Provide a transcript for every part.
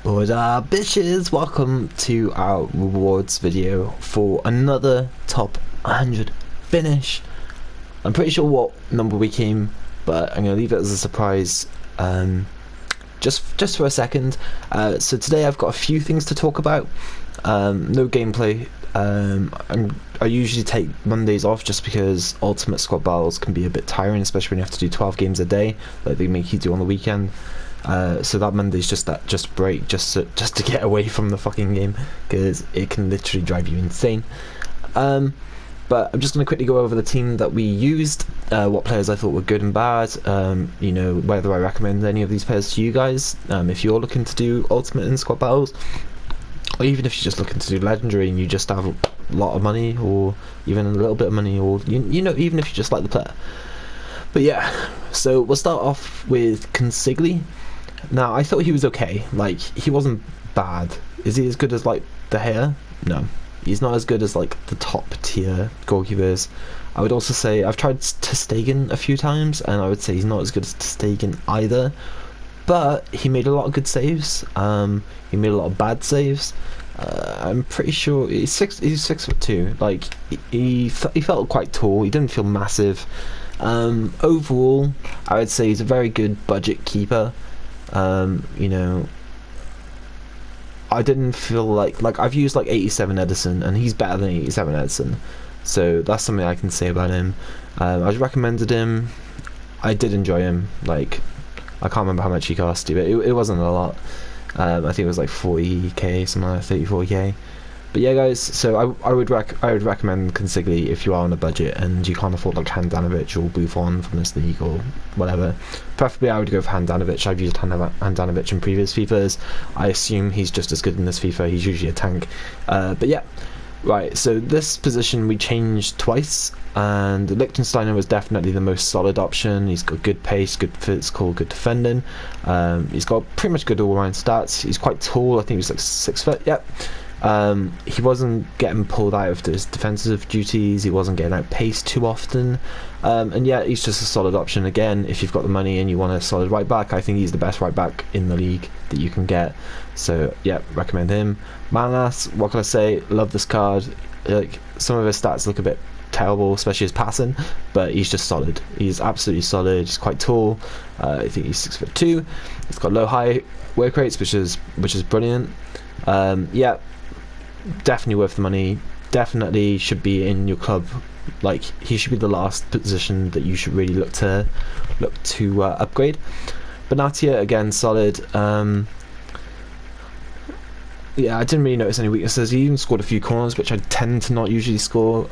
What up, bitches? Welcome to our rewards video for another top 100 finish. I'm pretty sure what number we came, but I'm going to leave it as a surprise just for a second. So today I've got a few things to talk about. No gameplay. I usually take Mondays off just because Ultimate Squad Battles can be a bit tiring, especially when you have to do 12 games a day like they make you do on the weekend. So that Monday's just break, just to get away from the fucking game, because it can literally drive you insane. But I'm just going to quickly go over the team that we used, what players I thought were good and bad, you know, whether I recommend any of these players to you guys, if you're looking to do Ultimate and Squad Battles, or even if you're just looking to do Legendary and you just have a lot of money, or even a little bit of money, or you know, even if you just like the player. But yeah, so we'll start off with Consigli. Now, I thought he was okay. Like, he wasn't bad. Is he as good as, like, the hair? No. He's not as good as, like, the top tier goalkeepers. I would also say, I've tried ter Stegen a few times, and I would say he's not as good as ter Stegen either. But he made a lot of good saves. He made a lot of bad saves. I'm pretty sure he's 6'2". Like, he felt quite tall. He didn't feel massive. Overall, I would say he's a very good budget keeper. You know, I didn't feel like I've used like 87 Edison, and he's better than 87 Edison, so that's something I can say about him. I recommended him. I did enjoy him. Like, I can't remember how much he cost you, but it wasn't a lot. I think it was like 40k, something like 30-40k. But yeah, guys, so I would recommend Consigli if you are on a budget and you can't afford like Handanovic or Buffon from this league or whatever. Preferably, I would go for Handanovic. I've used Handanovic in previous FIFAs. I assume he's just as good in this FIFA. He's usually a tank. But yeah, right. So this position we changed twice, and Liechtensteiner was definitely the most solid option. He's got good pace, good physical, good defending. He's got pretty much good all-round stats. He's quite tall. I think he's like 6 foot. Yep. He wasn't getting pulled out of his defensive duties, he wasn't getting outpaced too often, and yeah, he's just a solid option. Again, if you've got the money and you want a solid right back, I think he's the best right back in the league that you can get, so yeah, recommend him. Manas, what can I say, love this card. Like, some of his stats look a bit terrible, especially his passing, but he's just solid. He's absolutely solid. He's quite tall. I think he's 6'2". He's got low high work rates, which is brilliant. Yeah, definitely worth the money. Definitely should be in your club. Like, he should be the last position that you should really look to upgrade. Benatia, again, solid. Yeah, I didn't really notice any weaknesses. He even scored a few corners, which I tend to not usually score.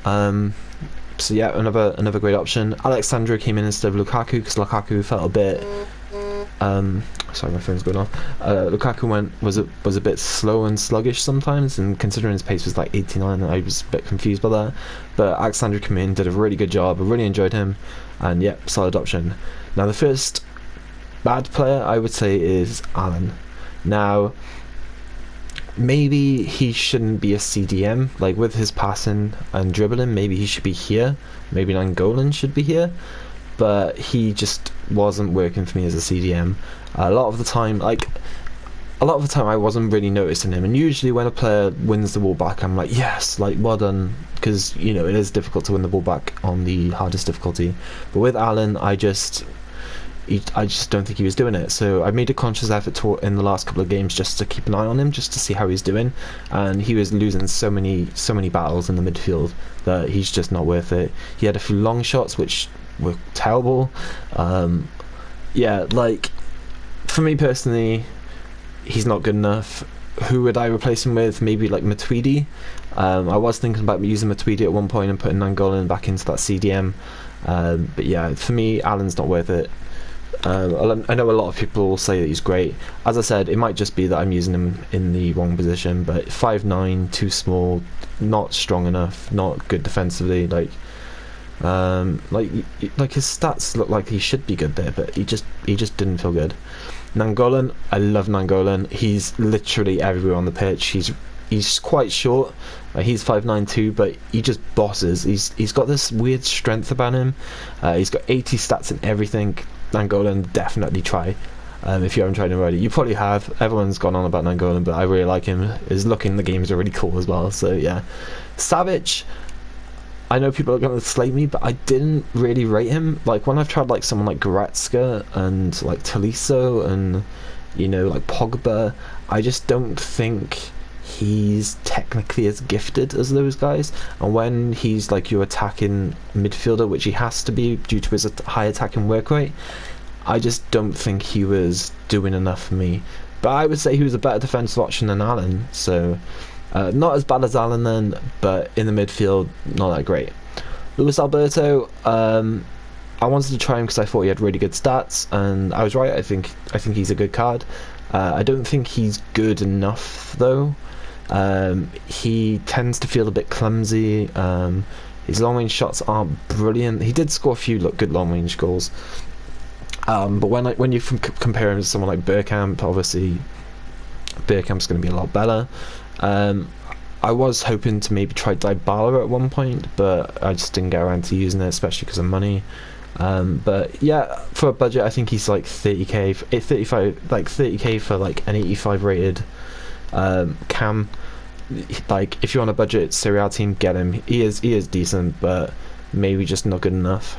So yeah, another great option. Alexandra came in instead of Lukaku because Lukaku felt a bit. Sorry, my phone's going off. Lukaku was a bit slow and sluggish sometimes, and considering his pace was like 89, I was a bit confused by that. But Alexandra came in, did a really good job. I really enjoyed him, and yep, solid option. Now the first bad player I would say is Alan. Now, maybe he shouldn't be a CDM. Like, with his passing and dribbling, maybe he should be here. Maybe Nangolan should be here. But he just wasn't working for me as a CDM. A lot of the time I wasn't really noticing him, and usually when a player wins the ball back, I'm like, yes, like, well done, because, you know, it is difficult to win the ball back on the hardest difficulty. But with Alan, I just don't think he was doing it, so I made a conscious effort in the last couple of games just to keep an eye on him, just to see how he's doing, and he was losing so many battles in the midfield that he's just not worth it. He had a few long shots which were terrible. Yeah, like, for me personally, he's not good enough. Who would I replace him with? Maybe like Matuidi. I was thinking about using Matuidi at one point and putting Nangolan back into that CDM, but yeah, for me, Alan's not worth it. I know a lot of people will say that he's great. As I said, it might just be that I'm using him in the wrong position, but 5'9", too small, not strong enough, not good defensively. Like his stats look like he should be good there, but he just didn't feel good. Nangolan, I love Nangolan. He's literally everywhere on the pitch. He's quite short. He's 5'9" too, but he just bosses. He's got this weird strength about him. He's got 80 stats and everything. Nangolan, definitely try. If you haven't tried him already, you probably have. Everyone's gone on about Nangolan, but I really like him. His look in the games are really cool as well. So yeah, Savage. I know people are going to slate me, but I didn't really rate him. Like when I've tried like someone like Goretzka and like Tolisso and like Pogba, I just don't think he's technically as gifted as those guys. And when he's like your attacking midfielder, which he has to be due to his high attacking work rate, I just don't think he was doing enough for me. But I would say he was a better defensive option than Allen. So. Not as bad as Allen then, but in the midfield, not that great. Luis Alberto, I wanted to try him because I thought he had really good stats, and I was right. I think he's a good card. I don't think he's good enough though. He tends to feel a bit clumsy. His long range shots aren't brilliant. He did score a few good long range goals, but when you compare him to someone like Bergkamp, obviously Bergkamp's going to be a lot better. I was hoping to maybe try Dybala at one point, but I just didn't get around to using it, especially because of money. But yeah, for a budget, I think he's like 30k, 30k for like an 85 rated cam. Like if you're on a budget Serie A team, get him. He is decent, but maybe just not good enough.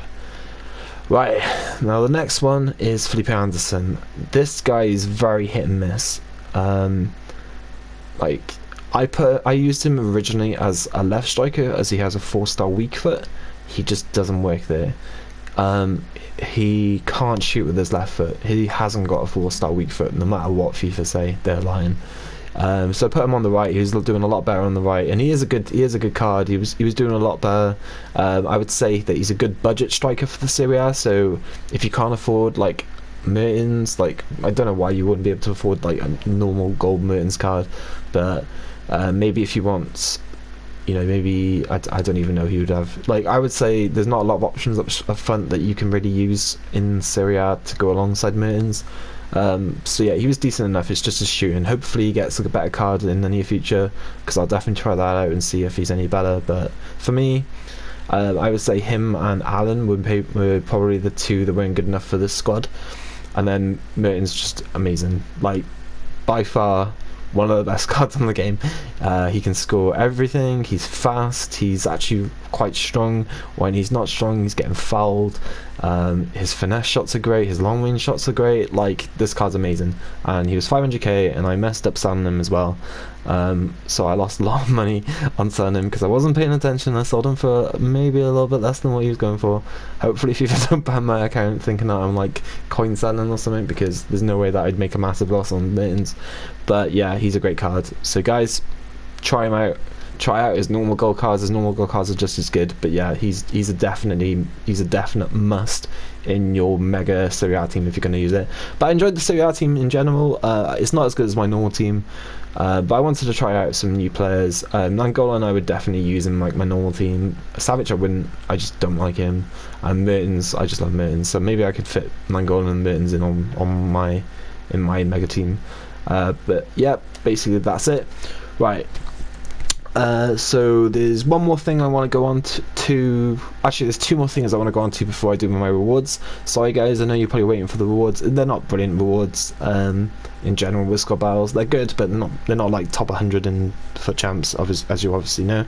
Right, now the next one is Felipe Anderson. This guy is very hit and miss. I used him originally as a left striker, as he has a 4-star weak foot. He just doesn't work there. He can't shoot with his left foot. He hasn't got a 4-star weak foot, no matter what FIFA say. They're lying. So I put him on the right. He was doing a lot better on the right, and he is a good card. He was doing a lot better. I would say that he's a good budget striker for the Serie A. So if you can't afford like Mertens, like I don't know why you wouldn't be able to afford like a normal gold Mertens card, but maybe if you want, maybe I don't even know who you'd have. Like I would say there's not a lot of options up front that you can really use in Serie A to go alongside Mertens. So yeah, he was decent enough. It's just his shooting. Hopefully he gets like a better card in the near future, because I'll definitely try that out and see if he's any better. But for me, I would say him and Allen were probably the two that weren't good enough for this squad. And then Mertens just amazing, like by far one of the best cards in the game. He can score everything. He's fast. He's actually quite strong. When he's not strong, he's getting fouled. His finesse shots are great. His long range shots are great. Like this card's amazing. And he was 500k, and I messed up selling him as well. So I lost a lot of money on selling him because I wasn't paying attention. I sold him for maybe a little bit less than what he was going for. Hopefully FIFA don't ban my account thinking that I'm like coin selling or something, because there's no way that I'd make a massive loss on Mittens. But yeah, he's a great card. So guys, try him out. Try out his normal gold cards. His normal gold cards are just as good. But yeah, he's a definite must in your mega Serie A team if you're going to use it. But I enjoyed the Serie A team in general. It's not as good as my normal team, but I wanted to try out some new players. Nangolan I would definitely use in like my normal team. Savage I wouldn't. I just don't like him. And Mertens, I just love Mertens. So maybe I could fit Nangolan and Mertens in on my mega team. But yeah, basically that's it. Right. So there's one more thing I want to go on to. Actually, there's two more things I want to go on to before I do my rewards. Sorry guys, I know you're probably waiting for the rewards. They're not brilliant rewards in general with squad battles. They're good, but they're not like top 100 in FUT champs, as you obviously know.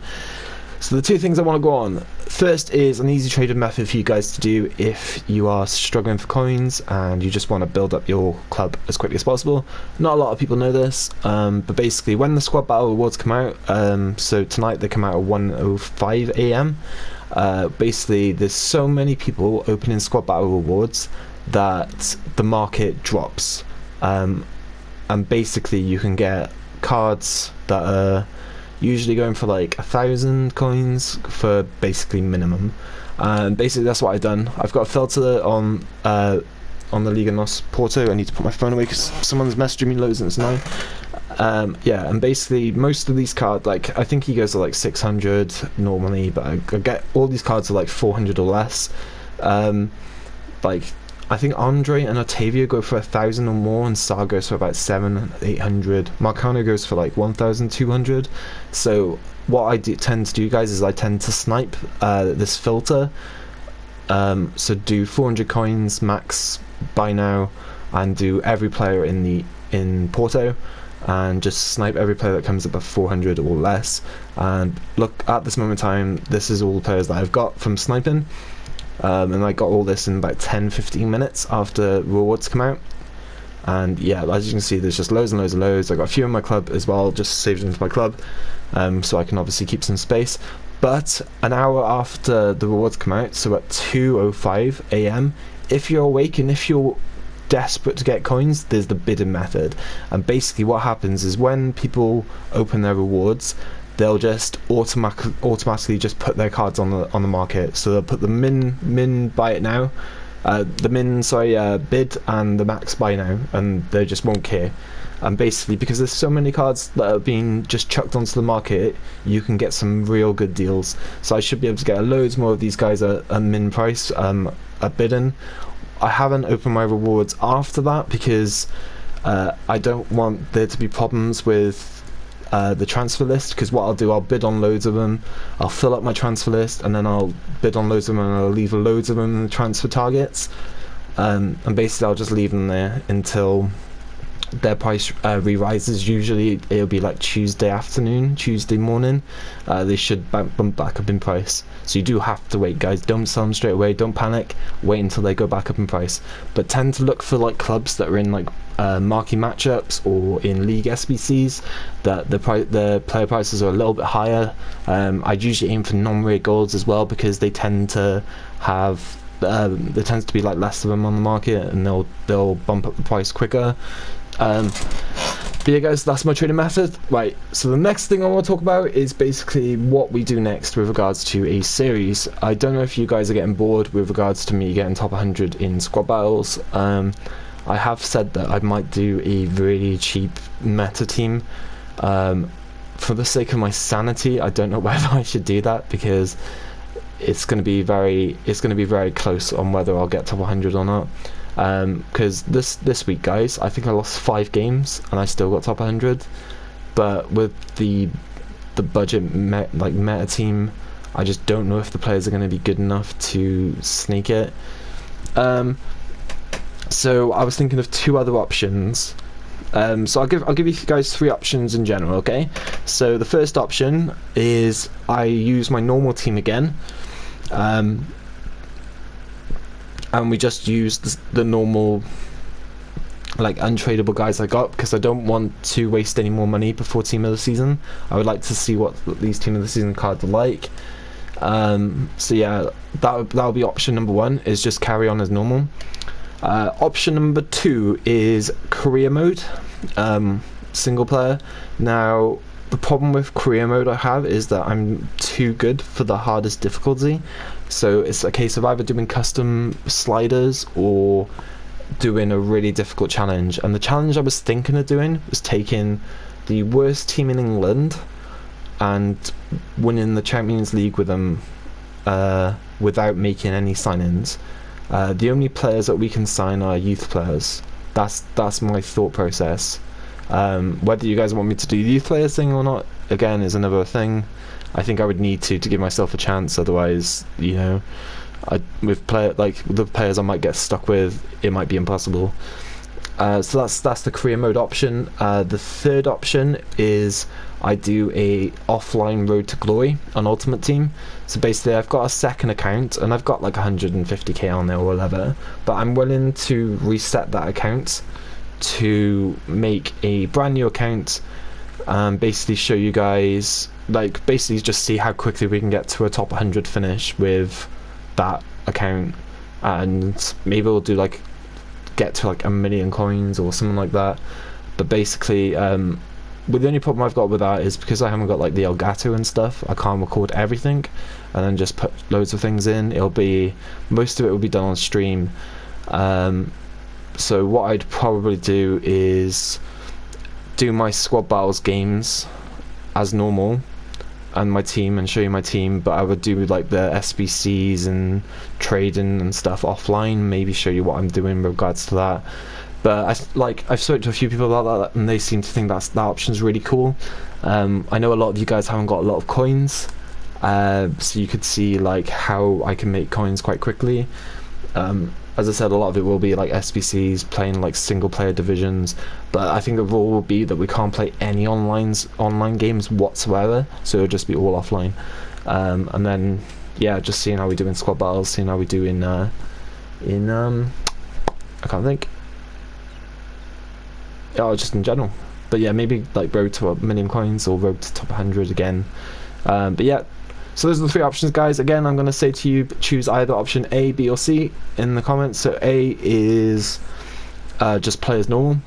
So the two things I want to go on. First is an easy trading method for you guys to do if you are struggling for coins and you just want to build up your club as quickly as possible. Not a lot of people know this, but basically when the squad battle rewards come out, so tonight they come out at 1:05 AM. Basically there's so many people opening squad battle rewards that the market drops, and basically you can get cards that are usually going for like 1,000 coins for basically minimum. And basically that's what I've done. I've got a filter on the Liga NOS Porto. I need to put my phone away because someone's messaging me loads and it's annoying. Yeah, and basically most of these cards, like I think he goes to like 600 normally, but I get all these cards are like 400 or less. Like I think Andre and Otavio go for 1,000 or more, and Sar goes for about 700-800. Marcano goes for like 1,200. So what I tend to do, guys, is I tend to snipe this filter. So do 400 coins max buy now, and do every player in Porto, and just snipe every player that comes above 400 or less. And look, at this moment in time, this is all the players that I've got from sniping, and I got all this in about 10-15 minutes after rewards come out. And yeah, as you can see, there's just loads and loads and loads. I got a few in my club as well, just saved into my club, so I can obviously keep some space. But an hour after the rewards come out, so at 2:05 a.m, if you're awake and if you're desperate to get coins, there's the bidding method. And basically what happens is when people open their rewards, they'll just automatically just put their cards on the market. So they'll put the min buy it now, bid, and the max buy now, and they just won't care. And basically, because there's so many cards that are being just chucked onto the market, you can get some real good deals. So I should be able to get loads more of these guys at min price, at bidding. I haven't opened my rewards after that because I don't want there to be problems with the transfer list, because what I'll do, I'll bid on loads of them, I'll fill up my transfer list, and then I'll bid on loads of them, and I'll leave loads of them in the transfer targets, and basically I'll just leave them there until their price re-rises. Usually it'll be like Tuesday afternoon, Tuesday morning, they should bump back up in price. So you do have to wait, guys. Don't sell them straight away, don't panic, wait until they go back up in price. But tend to look for like clubs that are in like marquee matchups or in league SBCs that the player prices are a little bit higher. I'd usually aim for non-rare golds as well, because they tend to have there tends to be like less of them on the market, and they'll bump up the price quicker. But yeah, guys, that's my trading method. Right, so the next thing I want to talk about is basically what we do next with regards to a series. I don't know if you guys are getting bored with regards to me getting top 100 in squad battles. I have said that I might do a really cheap meta team. For the sake of my sanity, I don't know whether I should do that, because it's going to be very close on whether I'll get top 100 or not. Because this week, guys, I think I lost 5 games and I still got top 100. But with the budget meta team, I just don't know if the players are going to be good enough to sneak it. So I was thinking of 2 other options. So I'll give you guys 3 options in general, okay? So the first option is I use my normal team again, and we just use the normal like untradeable guys I got, because I don't want to waste any more money before team of the season. I would like to see what these team of the season cards are like. So yeah, that would be option number 1, is just carry on as normal. Option number 2 is career mode, single player. Now the problem with career mode I have is that I'm too good for the hardest difficulty, so it's a case of either doing custom sliders or doing a really difficult challenge. And the challenge I was thinking of doing was taking the worst team in England and winning the Champions League with them without making any sign-ins. The only players that we can sign are youth players. That's my thought process. Whether you guys want me to do the youth players thing or not, again, is another thing. I think I would need to give myself a chance, otherwise, you know, with the players I might get stuck with, it might be impossible. So that's the career mode option. The third option is I do a offline road to glory on Ultimate Team. So basically I've got a second account and I've got like 150k on there or whatever, but I'm willing to reset that account to make a brand new account and basically show you guys, like, basically just see how quickly we can get to a top 100 finish with that account, and maybe we'll do like get to like 1 million coins or something like that. But basically but the only problem I've got with that is because I haven't got like the Elgato and stuff, I can't record everything and then just put loads of things in. Most of it will be done on stream. So what I'd probably do is do my squad battles games as normal and my team, and show you my team, but I would do like the SBCs and trading and stuff offline, maybe show you what I'm doing in regards to that. But I've spoken to a few people about that and they seem to think that option's really cool. I know a lot of you guys haven't got a lot of coins, so you could see like how I can make coins quite quickly. As I said, a lot of it will be like SBCs playing like single player divisions, but I think the rule will be that we can't play any online games whatsoever, so it'll just be all offline. And then yeah, just seeing how we do in squad battles, seeing how we do in I can't think. Oh, just in general. But yeah, maybe like road to 1,000,000 coins or road to top 100 again. But yeah, so those are the three options, guys. Again, I'm going to say to you, choose either option A, B or C in the comments. So A is just play as normal,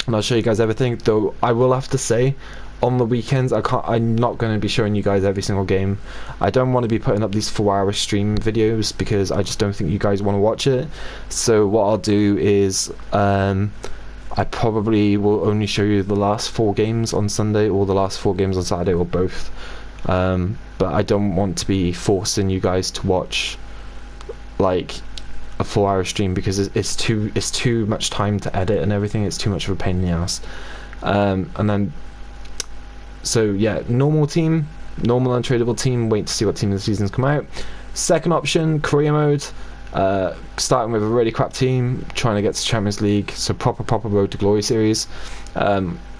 and I'll show you guys everything. Though I will have to say, on the weekends I'm not going to be showing you guys every single game. I don't want to be putting up these 4-hour stream videos because I just don't think you guys want to watch it. So what I'll do is I probably will only show you the last 4 games on Sunday or the last 4 games on Saturday, or both. But I don't want to be forcing you guys to watch like a 4-hour stream because it's too much time to edit and everything. It's too much of a pain in the ass. And then so yeah, normal team, normal untradeable team, wait to see what team of the seasons come out. Second option, career mode, starting with a really crap team, trying to get to Champions League, so proper road to glory series.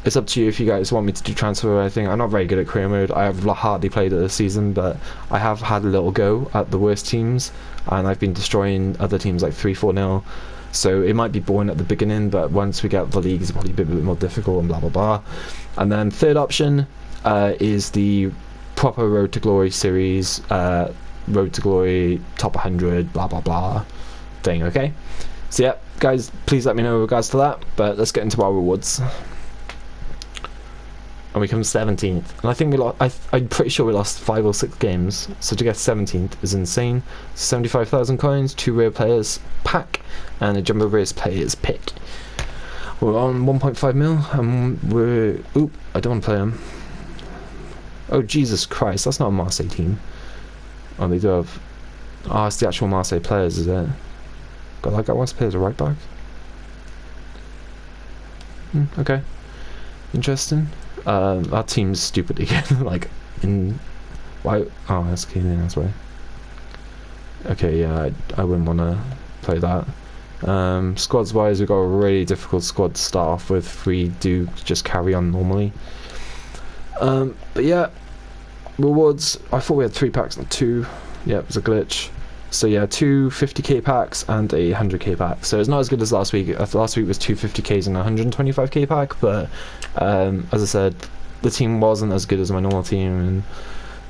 It's up to you if you guys want me to do transfer or anything. I'm not very good at career mode. I have hardly played it this season, but I have had a little go at the worst teams, and I've been destroying other teams like 3-4-0. So it might be boring at the beginning, but once we get the league, it's probably a bit more difficult and blah blah blah. And then third option is the proper road to glory series, road to glory top 100 blah blah blah thing. Okay, so yeah, guys, please let me know in regards to that. But let's get into our rewards. And we come 17th, and I think we lost. I'm pretty sure we lost 5 or 6 games. So to get 17th is insane. 75,000 coins, 2 rare players pack, and a jumbo race players pick. We're on 1.5 mil, and we're I don't want to play them. Oh Jesus Christ, that's not a Marseille team. Oh, they do have. Oh, it's the actual Marseille players, is it? God, that guy wants to play as a right back. Okay, interesting. Our team's stupid again. Like in why? Oh, that's Keelan, that's why. Okay, yeah, I wouldn't want to play that. Squads wise, we've got a really difficult squad to start off with if we do just carry on normally. But yeah, rewards. I thought we had 3 packs, not 2. Yeah, it was a glitch. So yeah, 2 50k packs and a 100k pack. So it's not as good as last week. Last week was 2 50ks and a 125k pack, but as I said, the team wasn't as good as my normal team,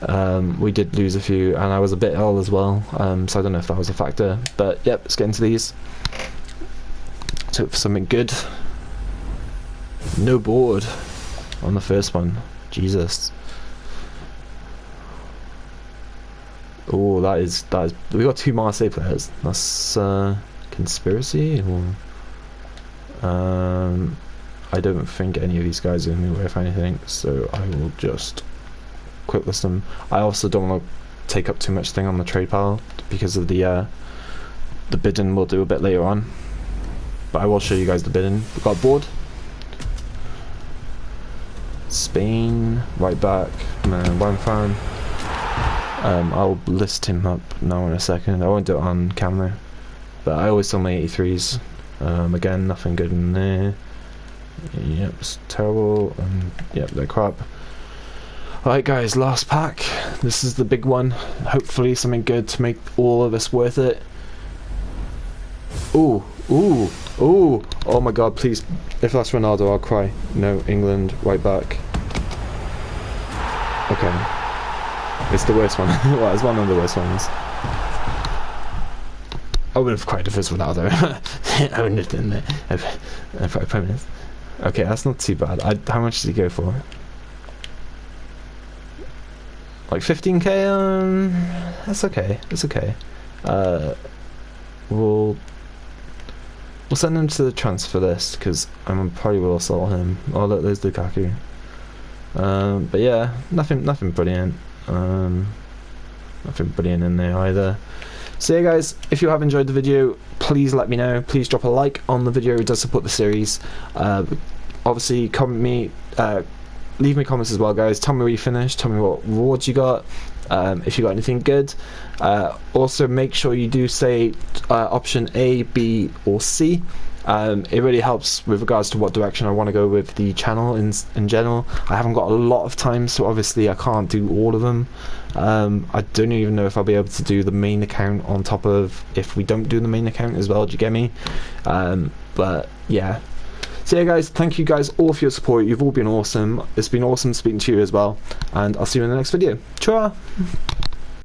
and we did lose a few, and I was a bit ill as well, so I don't know if that was a factor. But yep, let's get into these. So for something good. No board on the first one. Jesus. Oh, that is we got 2 Marseille players. That's conspiracy, or I don't think any of these guys are going to be worth anything, so I will just quick list them. I also don't want to take up too much thing on the trade pile because of the bidding we'll do a bit later on, but I will show you guys the bidding. We've got a board. Spain, right back, man, one fan. I'll list him up now in a second. I won't do it on camera, but I always sell my 83s. Again, nothing good in there. Yep, it's terrible. Yep, they're crap. Alright guys, last pack. This is the big one. Hopefully something good to make all of this worth it. Ooh, ooh, ooh. Oh my god, please. If that's Ronaldo, I'll cry. No, England, right back. Okay. It's the worst one. Well, it's one of the worst ones. I would have cried if it was Ronaldo. I wouldn't have done that. I promise. Okay, that's not too bad. How much did he go for? Like 15k? That's okay. It's okay. We'll send him to the transfer list because I probably will sell him. Oh look, there's Lukaku. But yeah, nothing brilliant. Nothing brilliant in there either. So yeah guys, if you have enjoyed the video, please let me know. Please drop a like on the video, it does support the series. Obviously comment me, leave me comments as well guys. Tell me where you finished, tell me what rewards you got, if you got anything good. Also, make sure you do say option A, B, or C. It really helps with regards to what direction I want to go with the channel in general. I haven't got a lot of time, so obviously I can't do all of them. I don't even know if I'll be able to do the main account on top of if we don't do the main account as well. Do you get me? But yeah. So yeah, guys, thank you guys all for your support. You've all been awesome. It's been awesome speaking to you as well, and I'll see you in the next video. Ciao.